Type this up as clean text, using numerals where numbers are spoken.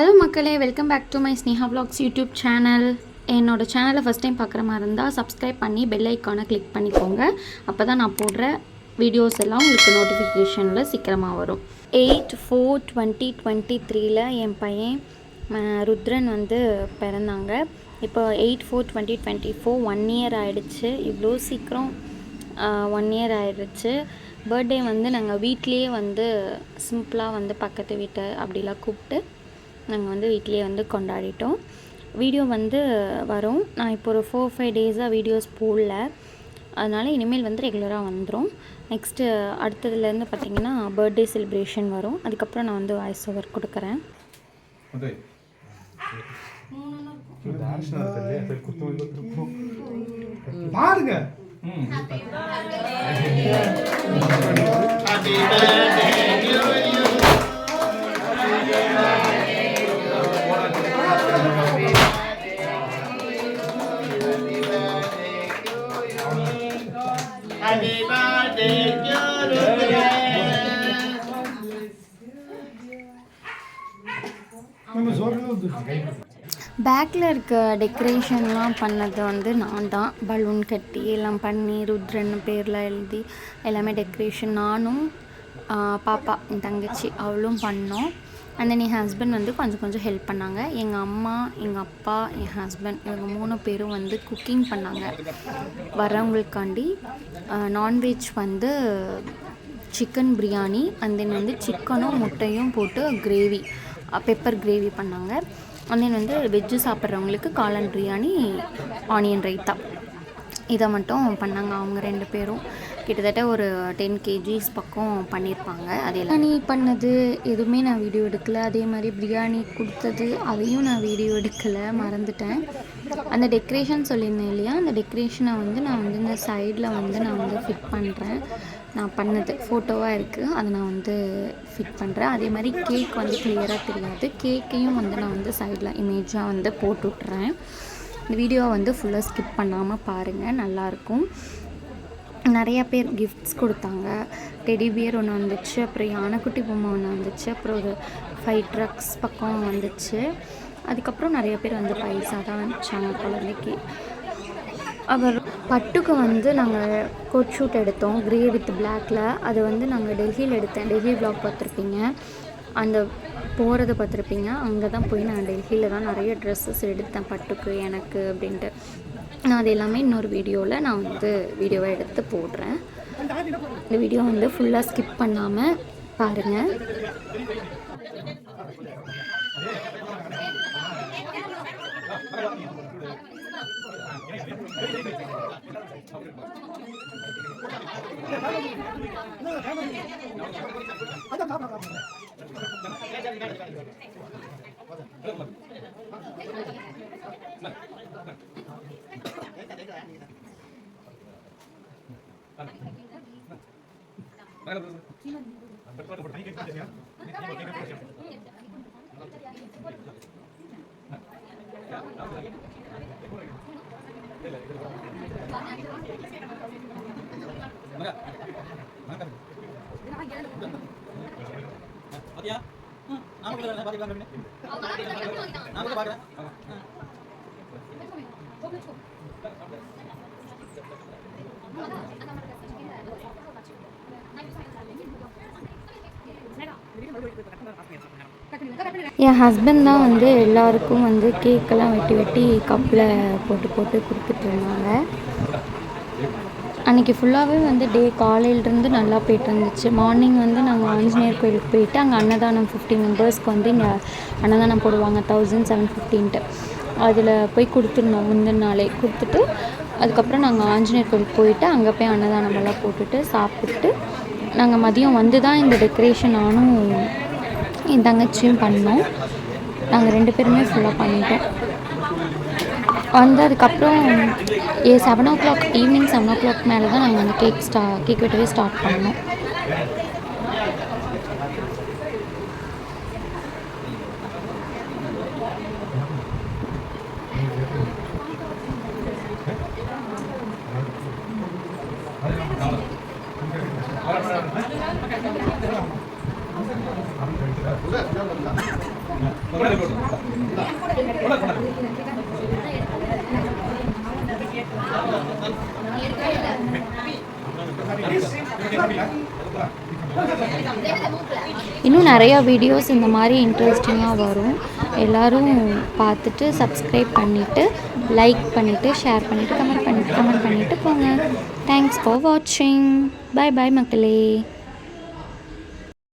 Hello மக்களே, welcome back to my Sneha vlogs YouTube channel. என்னோட சேனலை ஃபஸ்ட் டைம் பார்க்குற மாதிரி இருந்தால் சப்ஸ்கிரைப் பண்ணி பெல் ஐக்கானை கிளிக் பண்ணிக்கோங்க. அப்போ தான் நான் போடுற வீடியோஸ் எல்லாம் உங்களுக்கு நோட்டிஃபிகேஷனில் சீக்கிரமாக வரும். 8/4/2023 என் பையன் ருத்ரன் பிறந்தாங்க. இப்போ 8/4/2024 1 year ஆகிடுச்சு. இவ்வளோ சீக்கிரம் 1 year ஆகிடுச்சு. பர்த்டே நாங்கள் வீட்லேயே சிம்பிளாக பக்கத்து வீட்டை அப்படிலாம் கூப்பிட்டு நாங்கள் வீட்லேயே கொண்டாடிட்டோம். வீடியோ வரும். நான் இப்போ ஒரு 4-5 டேஸாக வீடியோஸ் போடல, அதனால் இனிமேல் ரெகுலராக வந்துடும். நெக்ஸ்ட்டு அடுத்ததுலேருந்து பார்த்திங்கன்னா பர்த்டே செலிப்ரேஷன் வரும். அதுக்கப்புறம் நான் வாய்ஸ் ஓவர் கொடுக்குறேன். பாருங்க. பேக்கில் இருக்க டெக்கரேஷன்லாம் பண்ணது நான் தான். பலூன் கட்டி எல்லாம் பண்ணி ருத்ரன் பேரில் எழுதி எல்லாமே டெக்கரேஷன் நானும் பாப்பா என் தங்கச்சி அவளும் பண்ணோம். அண்ட் தென் என் ஹஸ்பண்ட் கொஞ்சம் ஹெல்ப் பண்ணாங்க. எங்கள் அம்மா, எங்கள் அப்பா, என் ஹஸ்பண்ட் இவங்க 3 பேரும் குக்கிங் பண்ணாங்க வரவங்களுக்காண்டி. Nonveg chicken biryani and then சிக்கனும் முட்டையும் போட்டு கிரேவி, பெப்பர் கிரேவி பண்ணாங்க. அண்ட் தென் வெஜ்ஜு சாப்பிட்றவங்களுக்கு காளான் பிரியாணி, ஆனியன் ரைத்தா இதை மட்டும் பண்ணாங்க. அவங்க 2 பேரும் கிட்டத்தட்ட ஒரு 10 kgs பக்கம் பண்ணியிருப்பாங்க. அது எல்லாம் நீ பண்ணது எதுவுமே நான் வீடியோ எடுக்கலை. அதே மாதிரி பிரியாணி கொடுத்தது அதையும் நான் வீடியோ எடுக்கலை, மறந்துட்டேன். அந்த டெக்கரேஷன் சொல்லியிருந்தேன் இல்லையா, அந்த டெக்கரேஷனை நான் இந்த சைடில் நான் ஃபிட் பண்ணுறேன். நான் பண்ணது ஃபோட்டோவாக இருக்குது, அதை நான் ஃபிட் பண்ணுறேன். அதே மாதிரி கேக் கிளியராக தெரியாது, கேக்கையும் நான் சைடில் இமேஜாக போட்டு விட்றேன். இந்த வீடியோவை ஃபுல்லாக ஸ்கிப் பண்ணாமல் பாருங்கள், நல்லாயிருக்கும். நிறையா பேர் கிஃப்ட்ஸ் கொடுத்தாங்க. டெடி பியர் ஒன்று வந்துச்சு, அப்புறம் யானைக்குட்டி பொம்மை ஒன்று வந்துச்சு, அப்புறம் ஒரு 5 ட்ரக்ஸ் பக்கம் வந்துச்சு. அதுக்கப்புறம் நிறைய பேர் பைசா தான் வச்சாங்க குழந்தைக்கு. அவர் பட்டுக்கு நாங்கள் கோட் ஷூட் எடுத்தோம், க்ரே வித் பிளாக்கில். அது நாங்கள் டெல்லியில் எடுத்தேன். டெல்லி வ்ளாக் பார்த்துருப்பீங்க, அந்த போகிறத பார்த்துருப்பீங்க. அங்கே தான் போய் நான் டெல்லியில் தான் நிறைய ட்ரெஸ்ஸஸ் எடுத்தேன் பட்டுக்கு எனக்கு அப்படின்ட்டு. நான் அது எல்லாமே இன்னொரு வீடியோவில் நான் வீடியோவை எடுத்து போடுறேன். இந்த வீடியோ ஃபுல்லாக ஸ்கிப் பண்ணாமல் பாருங்கள். என் ஹஸ்பண்ட் தான் எல்லாருக்கும் கேக்கெல்லாம் வெட்டி கப்பில் போட்டு கொடுத்துட்டு இருந்தாங்க. அன்றைக்கி ஃபுல்லாகவே டே காலையிலேருந்து நல்லா போய்ட்டு இருந்துச்சு. மார்னிங் நாங்கள் ஆஞ்சநேயர் கோயிலுக்கு போயிட்டு அங்கே அன்னதானம் 50 மெம்பர்ஸ்க்கு இங்கே அன்னதானம் போடுவாங்க 1750 அதில் போய் கொடுத்துருந்தோம். முந்தின நாளே கொடுத்துட்டு அதுக்கப்புறம் நாங்கள் ஆஞ்சநேயர் கோயிலுக்கு போயிட்டு அங்கே போய் அன்னதானமெல்லாம் போட்டுட்டு சாப்பிட்டு நாங்கள் மதியம் தான் இந்த டெக்கரேஷன் நானும் என் தங்கச்சியும் பண்ணோம். நாங்கள் 2 பேருமே ஃபுல்லாக பண்ணிட்டோம். அதுக்கப்புறம் 7 o'clock ஈவினிங் 7 o'clock மேலே தான் நாங்கள் கேக் வெட்டவே ஸ்டார்ட் பண்ணோம். Gracias. இன்னும் நிறையா வீடியோஸ் இந்த மாதிரி இன்ட்ரெஸ்டிங்காக வரும். எல்லோரும் பார்த்துட்டு சப்ஸ்கிரைப் பண்ணிவிட்டு லைக் பண்ணிவிட்டு ஷேர் பண்ணிவிட்டு கமெண்ட் பண்ணிவிட்டு போங்க. தேங்க்ஸ் ஃபார் வாட்சிங். பாய் பாய் மக்களே.